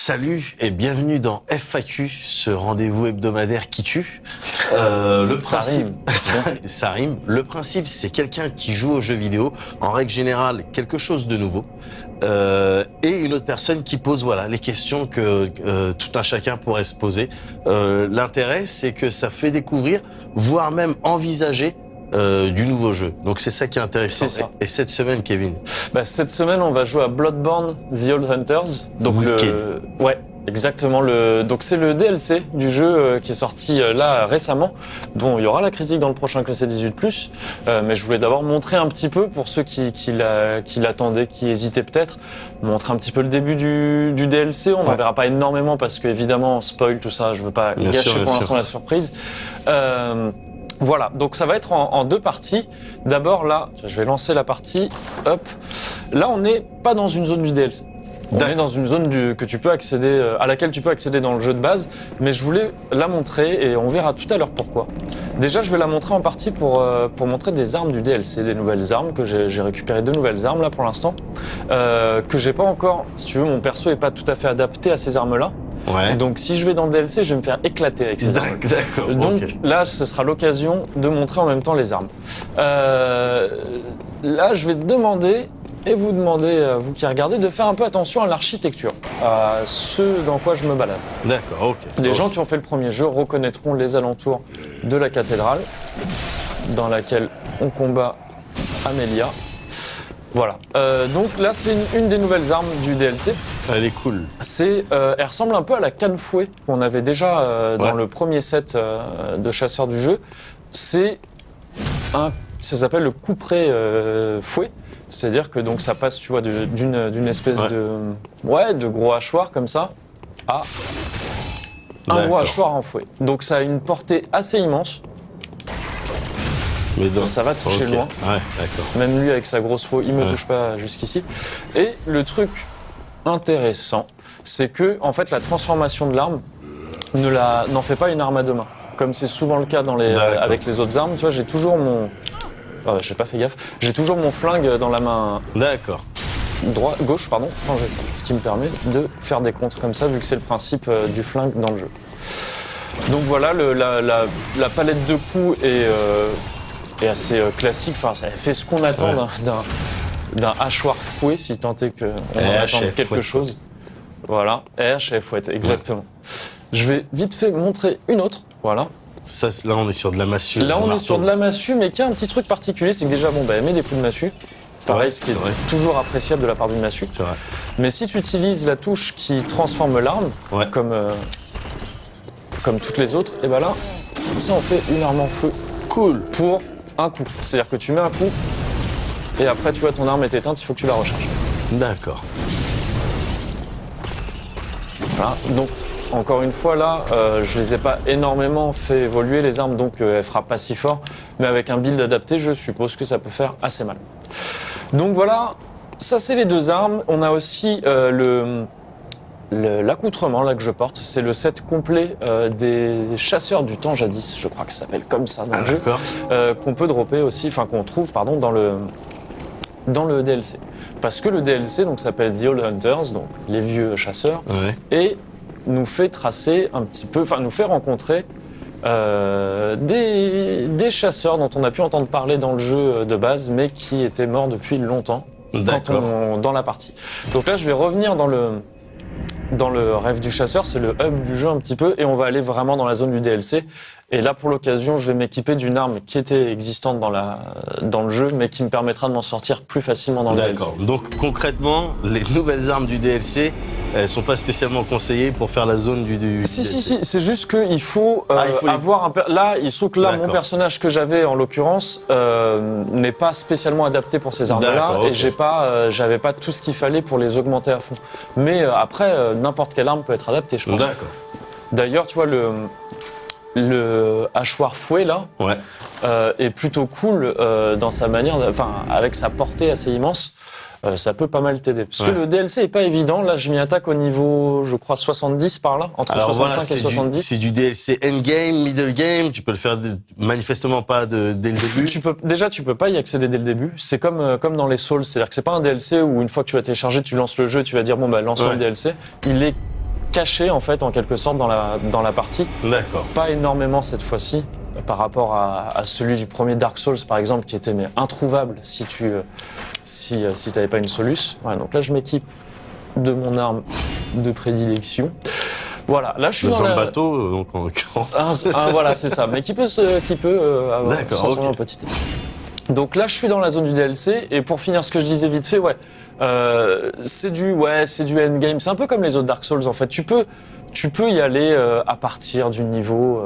Salut et bienvenue dans FAQ, ce rendez-vous hebdomadaire qui tue. Ça rime. Ça rime. Le principe, c'est quelqu'un qui joue aux jeux vidéo, en règle générale, quelque chose de nouveau. Et une autre personne qui pose les questions que tout un chacun pourrait se poser. L'intérêt, c'est que ça fait découvrir, voire même envisager du nouveau jeu. Donc c'est ça qui est intéressant. C'est ça. Et cette semaine, Kevin? Cette semaine, on va jouer à Bloodborne The Old Hunters. Donc Ouais, exactement. Donc c'est le DLC du jeu qui est sorti là récemment, dont il y aura la critique dans le prochain classé 18+. Mais je voulais d'abord montrer un petit peu, pour ceux qui l'attendaient, qui hésitaient peut-être, montrer un petit peu le début du DLC. On n'en verra pas énormément parce que évidemment, spoil, tout ça, je veux pas gâcher pour l'instant la surprise. Voilà, donc ça va être en deux parties. D'abord là, je vais lancer la partie, hop. Là, on n'est pas dans une zone du DLC. On est dans une zone que tu peux accéder, à laquelle tu peux accéder dans le jeu de base, mais je voulais la montrer et on verra tout à l'heure pourquoi. Déjà, je vais la montrer en partie pour montrer des armes du DLC, des nouvelles armes, que j'ai récupéré 2 nouvelles armes là pour l'instant, que j'ai pas encore, si tu veux, mon perso est pas tout à fait adapté à ces armes-là. Ouais. Donc si je vais dans le DLC, je vais me faire éclater avec ces armes. D'accord. Donc okay. Là, ce sera l'occasion de montrer en même temps les armes. Là, je vais te demander, et vous demander, vous qui regardez, de faire un peu attention à l'architecture, à ce dans quoi je me balade. D'accord, ok. Les gens qui ont fait le premier jeu reconnaîtront les alentours de la cathédrale, dans laquelle on combat Amelia. Voilà. Donc là, c'est une des nouvelles armes du DLC. Elle est cool. Elle ressemble un peu à la canne fouet qu'on avait déjà dans le premier set de chasseurs du jeu. Ça s'appelle le couperet fouet. C'est-à-dire que donc ça passe, tu vois, d'une espèce de gros hachoir comme ça à un gros hachoir en fouet. Donc ça a une portée assez immense. Mais ça va toucher loin. Ouais, d'accord. Même lui avec sa grosse faux, il me touche pas jusqu'ici. Et le truc intéressant, c'est que en fait la transformation de l'arme n'en fait pas une arme à deux mains, comme c'est souvent le cas avec les autres armes. Tu vois, j'ai toujours mon, j'ai pas fait gaffe. J'ai toujours mon flingue dans la main. D'accord. Gauche, pardon, quand j'ai ça. Ce qui me permet de faire des contres comme ça, vu que c'est le principe du flingue dans le jeu. Donc voilà, la palette de coups est assez classique. Enfin, ça fait ce qu'on attend d'un hachoir fouet, si tant est qu'on attende quelque chose. Voilà, hache et fouette, exactement. Je vais vite fait montrer une autre, voilà. Ça, là, on est sur de la massue. Là, on est sur de la massue, mais qui a un petit truc particulier, c'est que déjà, elle met des coups de massue. Pareil, ce qui est toujours appréciable de la part d'une massue. C'est vrai. Mais si tu utilises la touche qui transforme l'arme, comme toutes les autres, et là, ça en fait une arme en feu. Cool. Pour un coup. C'est-à-dire que tu mets un coup, et après, tu vois, ton arme est éteinte, il faut que tu la recharges. D'accord. Voilà. Donc, encore une fois, là, je les ai pas énormément fait évoluer, les armes, donc elle frappe pas si fort. Mais avec un build adapté, je suppose que ça peut faire assez mal. Donc voilà, ça c'est les deux armes. On a aussi l'accoutrement là que je porte. C'est le set complet des chasseurs du temps jadis, je crois que ça s'appelle comme ça dans le jeu. Qu'on peut dropper aussi, enfin qu'on trouve, pardon, dans le DLC. Parce que le DLC donc s'appelle The Old Hunters, donc les vieux chasseurs, et nous fait tracer un petit peu, enfin nous fait rencontrer des chasseurs dont on a pu entendre parler dans le jeu de base, mais qui étaient morts depuis longtemps dans la partie. Donc là, je vais revenir dans le rêve du chasseur, c'est le hub du jeu un petit peu, et on va aller vraiment dans la zone du DLC. Et là, pour l'occasion, je vais m'équiper d'une arme qui était existante dans le jeu, mais qui me permettra de m'en sortir plus facilement dans le DLC. D'accord. Donc concrètement, les nouvelles armes du DLC, elles sont pas spécialement conseillées pour faire la zone du DLC. Si, c'est juste qu'il faut avoir Là, il se trouve que mon personnage que j'avais en l'occurrence n'est pas spécialement adapté pour ces armes-là, et j'avais pas tout ce qu'il fallait pour les augmenter à fond. Mais après, n'importe quelle arme peut être adaptée, je pense. D'accord. D'ailleurs, tu vois, le hachoir fouet là est plutôt cool dans sa manière, avec sa portée assez immense. Ça peut pas mal t'aider. Parce que le DLC est pas évident. Là, je m'y attaque au niveau, je crois, 70 par là, entre 65 et 70. C'est du DLC endgame, middle game. Tu peux le faire manifestement pas dès le début. Tu peux pas y accéder dès le début. C'est comme dans les Souls. C'est-à-dire que c'est pas un DLC où une fois que tu vas télécharger, tu lances le jeu, tu vas dire lance-moi le DLC. Il est caché en fait en quelque sorte dans la partie. D'accord. Pas énormément cette fois-ci par rapport à celui du premier Dark Souls par exemple qui était mais introuvable si t'avais pas une soluce. Ouais, donc là je m'équipe de mon arme de prédilection. Voilà, là je suis dans bateau, donc en l'occurrence. Voilà, c'est ça, mais qui peut transformer en petit. Donc là, je suis dans la zone du DLC, et pour finir ce que je disais vite fait, c'est du endgame. C'est un peu comme les autres Dark Souls, en fait. Tu peux y aller à partir du niveau...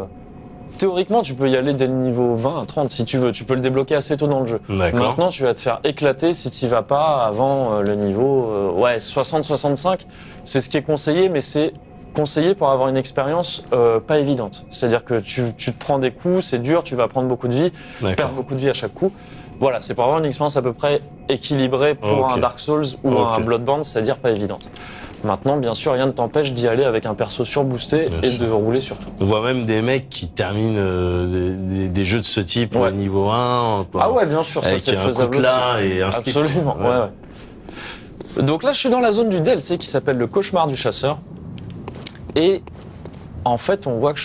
théoriquement, tu peux y aller dès le niveau 20, 30 si tu veux. Tu peux le débloquer assez tôt dans le jeu. D'accord. Maintenant, tu vas te faire éclater si tu n'y vas pas avant le niveau 60-65. C'est ce qui est conseillé, mais c'est conseillé pour avoir une expérience pas évidente. C'est-à-dire que tu te prends des coups, c'est dur, tu vas prendre beaucoup de vie, perdre beaucoup de vie à chaque coup. Voilà, c'est pour avoir une expérience à peu près équilibrée pour un Dark Souls ou un Bloodborne, c'est-à-dire pas évidente. Maintenant, bien sûr, rien ne t'empêche d'y aller avec un perso surboosté de rouler sur tout. On voit même des mecs qui terminent des jeux de ce type au niveau 1. Ah ouais, bien sûr, ça c'est faisable aussi. Et un absolument, ouais. Donc là, je suis dans la zone du DLC qui s'appelle le Cauchemar du Chasseur. Et en fait, on voit que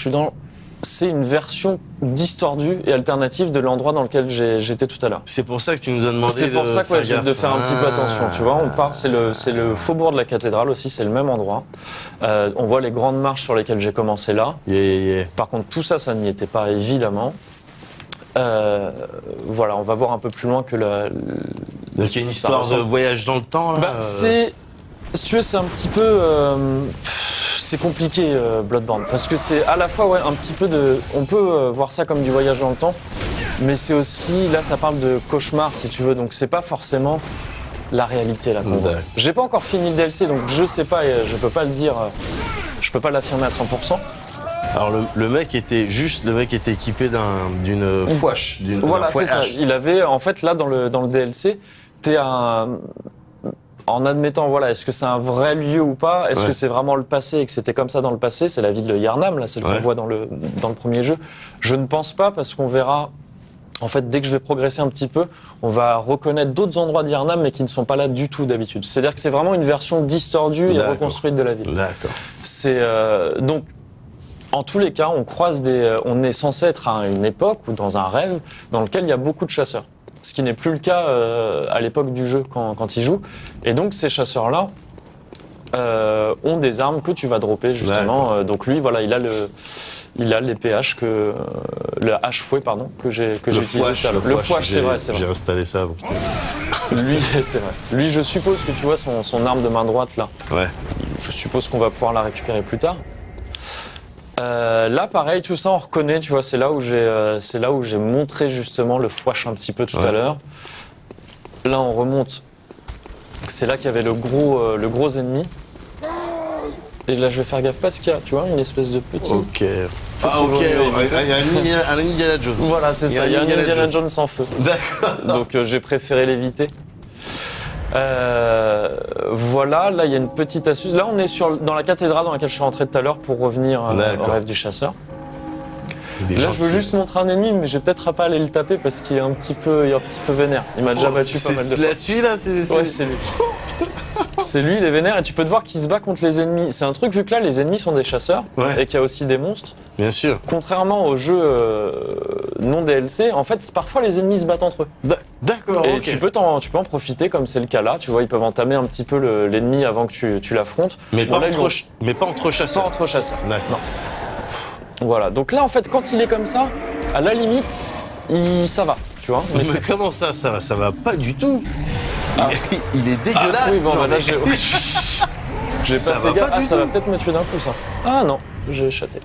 c'est une version distordue et alternative de l'endroit dans lequel j'étais tout à l'heure. C'est pour ça que tu nous as demandé de faire un petit peu attention, tu vois. C'est le faubourg de la cathédrale aussi, c'est le même endroit. On voit les grandes marches sur lesquelles j'ai commencé là. Par contre, tout ça, ça n'y était pas évidemment. Voilà, on va voir un peu plus loin que Donc il y a une histoire de voyage dans le temps là. Si tu veux, c'est un petit peu... c'est compliqué Bloodborne parce que c'est à la fois un petit peu on peut voir ça comme du voyage dans le temps, mais c'est aussi là ça parle de cauchemar si tu veux, donc c'est pas forcément la réalité là qu'on voit. J'ai pas encore fini le DLC donc je sais pas, je peux pas le dire, je peux pas l'affirmer à 100%. Alors le mec était équipé d'une fouache, voilà, c'est ça. Il avait en fait là dans le DLC, en admettant, est-ce que c'est un vrai lieu ou pas? Est-ce que c'est vraiment le passé et que c'était comme ça dans le passé? C'est la ville de Yharnam, là, celle qu'on voit dans le premier jeu. Je ne pense pas parce qu'on verra, en fait, dès que je vais progresser un petit peu, on va reconnaître d'autres endroits d'Yharnam mais qui ne sont pas là du tout d'habitude. C'est-à-dire que c'est vraiment une version distordue et reconstruite de la ville. D'accord. C'est, donc, en tous les cas, on est censé être à une époque ou dans un rêve dans lequel il y a beaucoup de chasseurs. Ce qui n'est plus le cas à l'époque du jeu quand ils jouent. Et donc ces chasseurs-là ont des armes que tu vas dropper justement. Donc lui, voilà, il a l'épée le hache-fouet pardon que j'ai utilisé tout à l'heure. Le fouache, c'est vrai. J'ai installé ça. Donc. Lui, c'est vrai. Lui, je suppose que tu vois son arme de main droite là. Ouais. Je suppose qu'on va pouvoir la récupérer plus tard. Là, pareil, tout ça, on reconnaît, tu vois, c'est là où j'ai montré justement le fouache un petit peu tout à l'heure. Là, on remonte. C'est là qu'il y avait le gros ennemi. Et là, je vais faire gaffe parce qu'il y a, tu vois, une espèce de petit. Ok. Il y a un Indiana Jones. Voilà, c'est ça. Il y a un Indiana Jones sans feu. D'accord. Donc, j'ai préféré l'éviter. Voilà, là il y a une petite astuce. Là on est dans la cathédrale dans laquelle je suis rentré tout à l'heure pour revenir au rêve du chasseur. Là je veux juste montrer un ennemi, mais je vais peut-être pas aller le taper parce qu'il est un petit peu vénère. Il m'a déjà battu pas mal de fois. C'est celui-là, c'est lui. C'est lui, il est vénère et tu peux te voir qu'il se bat contre les ennemis. C'est un truc vu que là les ennemis sont des chasseurs et qu'il y a aussi des monstres. Bien sûr. Contrairement aux jeux non DLC, en fait parfois les ennemis se battent entre eux. D'accord. Et tu peux en profiter comme c'est le cas là. Tu vois, ils peuvent entamer un petit peu l'ennemi avant que tu l'affrontes. Mais pas entre chasseurs. Pas entre chasseurs. D'accord. Non. Voilà. Donc là en fait quand il est comme ça, à la limite, ça va. Tu vois. Mais comment ça va? Ça va pas du tout. Il est dégueulasse. Ah, oui, bon, là, j'ai pas fait gaffe. Ça va peut-être me tuer d'un coup, ça. Ah non, j'ai chaté.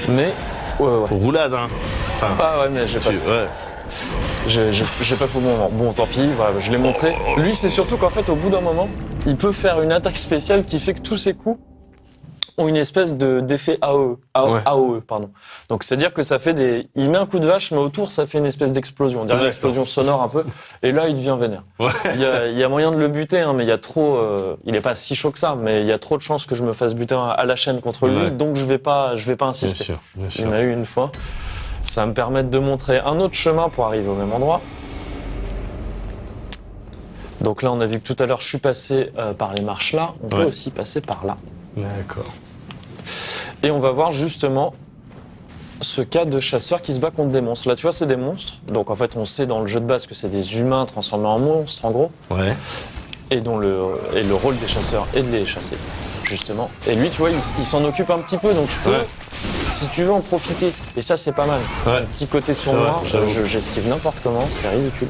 Mais, ouais. Roulade, hein. Enfin, mais j'ai pas. J'ai pas fait au bon moment. Bon, tant pis, voilà, je l'ai montré. Lui, c'est surtout qu'en fait, au bout d'un moment, il peut faire une attaque spéciale qui fait que tous ses coups ont une espèce d'effet AOE, pardon. Donc c'est-à-dire que ça fait il met un coup de vache, mais autour ça fait une espèce d'explosion, on dirait une explosion sonore un peu. Et là il devient vénère. Il y a moyen de le buter, hein, mais il y a trop. Il est pas si chaud que ça, mais il y a trop de chances que je me fasse buter à la chaîne contre lui, donc je vais pas insister. Bien sûr. Il m'a eu une fois. Ça va me permettre de montrer un autre chemin pour arriver au même endroit. Donc là on a vu que tout à l'heure je suis passé par les marches là. On peut aussi passer par là. D'accord. Et on va voir justement ce cas de chasseur qui se bat contre des monstres. Là, tu vois, c'est des monstres. Donc, en fait, on sait dans le jeu de base que c'est des humains transformés en monstres, en gros. Ouais. Et dont le rôle des chasseurs est de les chasser, justement. Et lui, tu vois, il s'en occupe un petit peu. Donc, je peux, si tu veux en profiter. Et ça, c'est pas mal. Un petit côté sournois. J'esquive n'importe comment. C'est ridicule.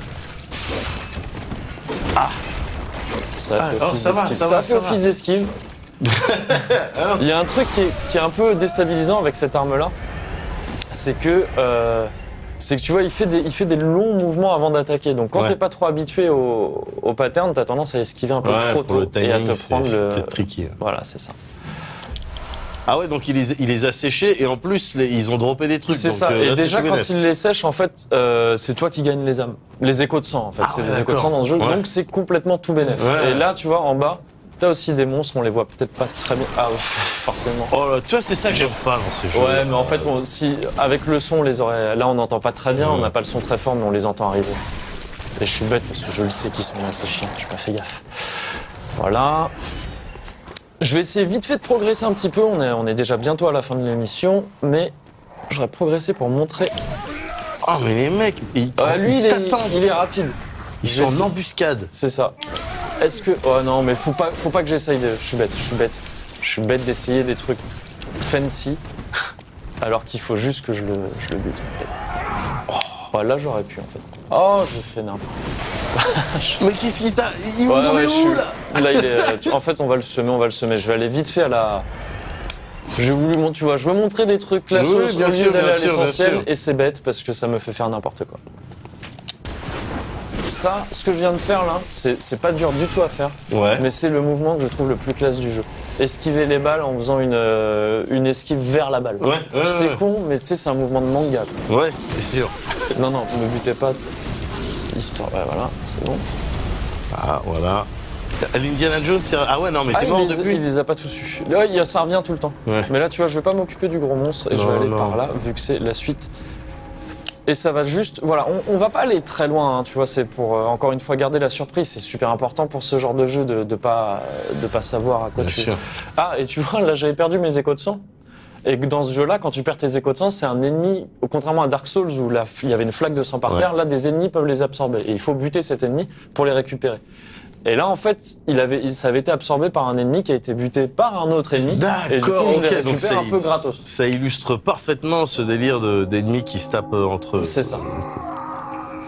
Ah, ça a fait office d'esquive. Il y a un truc qui est un peu déstabilisant avec cette arme-là, c'est que tu vois, il fait des longs mouvements avant d'attaquer. Donc quand t'es pas trop habitué au pattern, t'as tendance à esquiver un peu trop tôt timing, et à te prendre le. C'est tricky. Voilà, c'est ça. Ah ouais, donc il les a séchés et en plus ils ont droppé des trucs. C'est ça. Et déjà quand il les sèche, en fait, c'est toi qui gagnes les âmes, les échos de sang. En fait, c'est les échos de sang dans ce jeu. Donc c'est complètement tout bénef. Et là, tu vois, en bas. T'as aussi des monstres, on les voit peut-être pas très bien. Ah, forcément. Oh là, tu vois, c'est ça que j'aime pas dans ces jeux. Ouais, mais en fait, si avec le son, on les aurait. Là, on n'entend pas très bien, on n'a pas le son très fort, mais on les entend arriver. Et je suis bête parce que je le sais qu'ils sont là, ces chiens, j'ai pas fait gaffe. Voilà. Je vais essayer vite fait de progresser un petit peu, on est déjà bientôt à la fin de l'émission, mais j'aurais progressé pour montrer. Oh, mais les mecs, lui, il est rapide. Ils sont en embuscade. C'est ça. Est-ce que... Oh non, mais faut pas que j'essaye de... Je suis bête d'essayer des trucs fancy, alors qu'il faut juste que je le bute. Oh, là, j'aurais pu, en fait. Oh, je fais n'importe. Mais qu'est-ce qu'il t'a... Il est où, là? Là, il est... En fait, on va le semer. Je vais aller vite fait à la... J'ai voulu, tu vois, je veux montrer des trucs là, au lieu d'aller à l'essentiel, et c'est bête, parce que ça me fait faire n'importe quoi. Ça, ce que je viens de faire là, c'est pas dur du tout à faire, mais c'est le mouvement que je trouve le plus classe du jeu. Esquiver les balles en faisant une esquive vers la balle. C'est con, mais tu sais, c'est un mouvement de manga. Ouais, c'est sûr. Non, ne butez pas. Histoire, voilà, c'est bon. Ah, voilà. L'Indiana Jones, c'est... Ah ouais, non, mais t'es mort depuis. Il les a pas tous eu. Là, ça revient tout le temps. Mais là, tu vois, je vais pas m'occuper du gros monstre et je vais aller par là, vu que c'est la suite. Et ça va juste, voilà, on va pas aller très loin, hein, tu vois, c'est pour encore une fois garder la surprise, c'est super important pour ce genre de jeu de pas savoir à quoi tu... Ah, et tu vois, là j'avais perdu mes échos de sang, et que dans ce jeu-là, quand tu perds tes échos de sang, c'est un ennemi, contrairement à Dark Souls où il y avait une flaque de sang par terre, là des ennemis peuvent les absorber, et il faut buter cet ennemi pour les récupérer. Et là, en fait, ça avait été absorbé par un ennemi qui a été buté par un autre ennemi. D'accord, et du coup, je l'ai récupéré un peu gratos. Ça illustre parfaitement ce délire d'ennemis qui se tapent entre eux. C'est ça.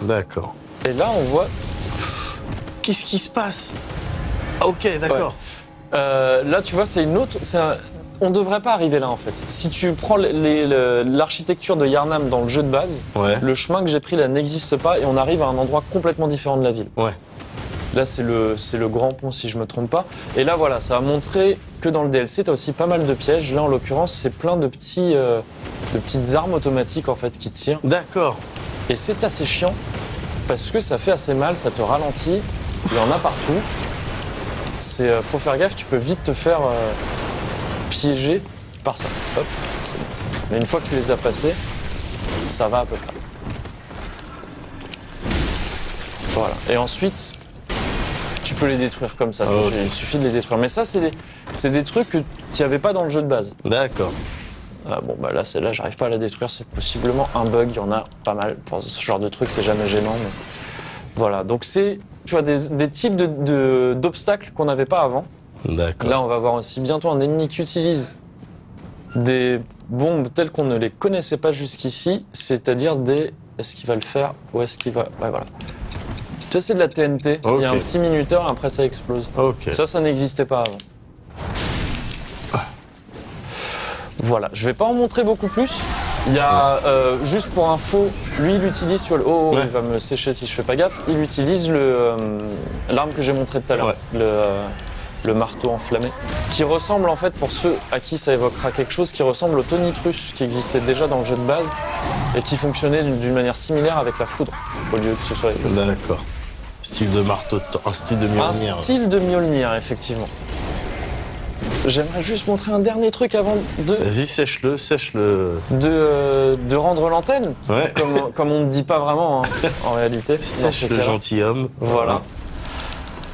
D'accord. Et là, on voit... Qu'est-ce qui se passe? Ah, ok, d'accord. Là, tu vois, c'est une autre... On devrait pas arriver là, en fait. Si tu prends l'architecture de Yharnam dans le jeu de base, le chemin que j'ai pris là n'existe pas et on arrive à un endroit complètement différent de la ville. Là, c'est le grand pont, si je me trompe pas. Et là, voilà, ça va montrer que dans le DLC, tu as aussi pas mal de pièges. Là, en l'occurrence, c'est plein de petites armes automatiques, en fait, qui tirent. D'accord. Et c'est assez chiant, parce que ça fait assez mal, ça te ralentit. Il y en a partout. Faut faire gaffe, tu peux vite te faire piéger par ça. Hop, c'est bon. Mais une fois que tu les as passés, ça va à peu près. Voilà. Et ensuite... Tu peux les détruire comme ça, il suffit de les détruire. Mais ça, c'est des trucs qu'il n'y avait pas dans le jeu de base. D'accord. Ah, bon, bah là, celle-là, j'arrive pas à la détruire, c'est possiblement un bug, il y en a pas mal. Pour ce genre de truc, c'est jamais gênant, mais... Voilà, donc c'est, tu vois, des types d'obstacles qu'on n'avait pas avant. D'accord. Là, on va voir aussi bientôt un ennemi qui utilise des bombes telles qu'on ne les connaissait pas jusqu'ici, c'est-à-dire des... Est-ce qu'il va le faire ou est-ce qu'il va... Ouais, voilà. Tu sais, c'est de la TNT, il y a un petit minuteur et après ça explose. Ça n'existait pas avant. Voilà, je vais pas en montrer beaucoup plus. Il y a, juste pour info, lui il utilise, tu vois, il va me sécher si je fais pas gaffe, il utilise l'arme que j'ai montrée tout à l'heure, le marteau enflammé, qui ressemble en fait, pour ceux à qui ça évoquera quelque chose, qui ressemble au tonitrush qui existait déjà dans le jeu de base et qui fonctionnait d'une manière similaire avec la foudre, au lieu que ce soit avec le feu. D'accord. Style de marteau, un style de Mjolnir. Un style de Mjolnir, effectivement. J'aimerais juste montrer un dernier truc avant de... Vas-y, sèche-le. De rendre l'antenne, comme on ne dit pas vraiment, hein, en réalité. Sèche le gentilhomme. Voilà.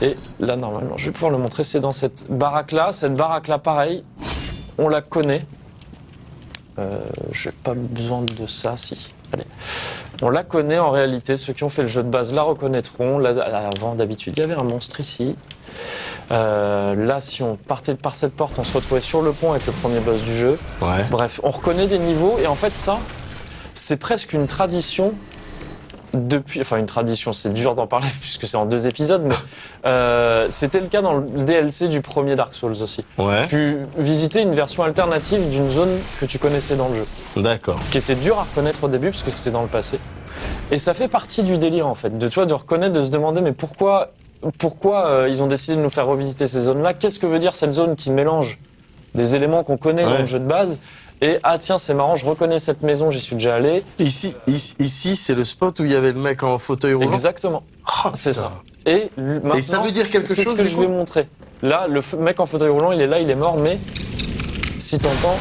Et là, normalement, je vais pouvoir le montrer, c'est dans cette baraque-là. Cette baraque-là, pareil, on la connaît. J'ai pas besoin de ça, si. Allez. On la connaît en réalité, ceux qui ont fait le jeu de base la reconnaîtront. Là, avant, d'habitude, il y avait un monstre ici. Là, si on partait par cette porte, on se retrouvait sur le pont avec le premier boss du jeu. Ouais. Bref, on reconnaît des niveaux, et en fait, ça, c'est presque une tradition. Une tradition, c'est dur d'en parler puisque c'est en 2 épisodes, mais c'était le cas dans le DLC du premier Dark Souls aussi. Ouais. Tu visitais une version alternative d'une zone que tu connaissais dans le jeu, D'accord. qui était dure à reconnaître au début parce que c'était dans le passé. Et ça fait partie du délire en fait, de reconnaître, de se demander mais pourquoi ils ont décidé de nous faire revisiter ces zones-là. Qu'est-ce que veut dire cette zone qui mélange des éléments qu'on connaît dans le jeu de base et ah tiens c'est marrant, je reconnais cette maison, j'y suis déjà allé. Ici, c'est le spot où il y avait le mec en fauteuil roulant. Exactement. Oh, c'est putain. ça. Et maintenant, ça veut dire quelque chose, c'est ce que du je coup vais montrer. Là, le mec en fauteuil roulant, il est là, il est mort, mais si t'entends,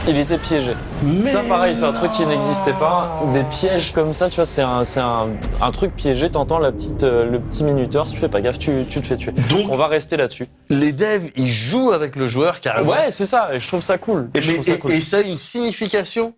il était piégé. Ça, pareil, c'est un truc qui n'existait pas. Des pièges comme ça, tu vois, c'est un truc piégé. T'entends le petit minuteur. Si tu fais pas gaffe, tu te fais tuer. Donc, on va rester là-dessus. Les devs, ils jouent avec le joueur carrément. Ouais, c'est ça. Et je trouve ça cool. Et ça a une signification?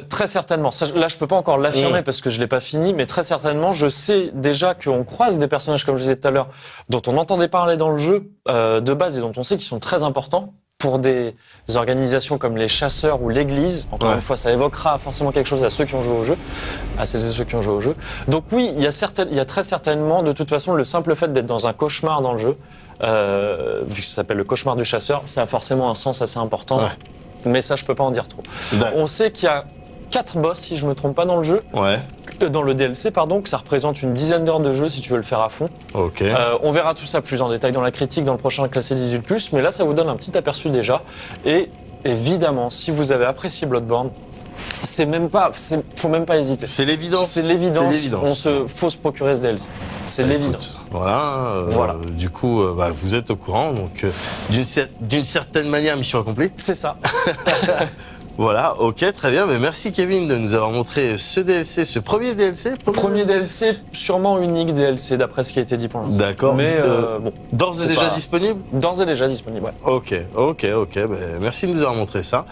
Très certainement. Ça, là, je peux pas encore l'affirmer parce que je l'ai pas fini, mais très certainement, je sais déjà qu'on croise des personnages, comme je disais tout à l'heure, dont on entendait parler dans le jeu de base et dont on sait qu'ils sont très importants. Pour des organisations comme les chasseurs ou l'église, encore une fois, ça évoquera forcément quelque chose à ceux qui ont joué au jeu, à celles et ceux qui ont joué au jeu. Donc oui, il y a très certainement, de toute façon, le simple fait d'être dans un cauchemar dans le jeu, vu que ça s'appelle le cauchemar du chasseur, ça a forcément un sens assez important. Ouais. Mais ça, je peux pas en dire trop. On sait qu'il y a 4 boss, si je me trompe pas, dans le jeu. Ouais. Dans le DLC, pardon, que ça représente une dizaine d'heures de jeu si tu veux le faire à fond. Ok. On verra tout ça plus en détail dans la critique dans le prochain classé 18+, mais là ça vous donne un petit aperçu déjà. Et évidemment, si vous avez apprécié Bloodborne, faut même pas hésiter. C'est l'évidence. C'est l'évidence. Faut se procurer ce DLC. C'est l'évidence. Voilà. Du coup, vous êtes au courant, donc d'une certaine manière, mission accomplie. C'est ça. Voilà, ok, très bien. Mais merci Kevin de nous avoir montré ce DLC, ce premier DLC. Premier DLC, sûrement unique DLC d'après ce qui a été dit pour l'instant. D'accord. Mais d'ores et déjà disponible. D'ores et déjà disponible, ouais. Ok. Merci de nous avoir montré ça.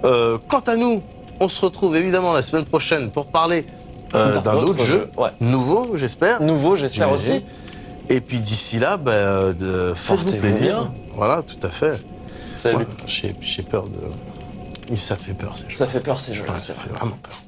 Quant à nous, on se retrouve évidemment la semaine prochaine pour parler d'un autre jeu. Ouais. Nouveau, j'espère. Nouveau, j'espère aussi. Et puis d'ici là, faites-vous plaisir. Bien. Voilà, tout à fait. Salut. J'ai peur de... Ça fait peur ces jeux. Ça fait peur ces jeux-là. Ça fait vraiment peur.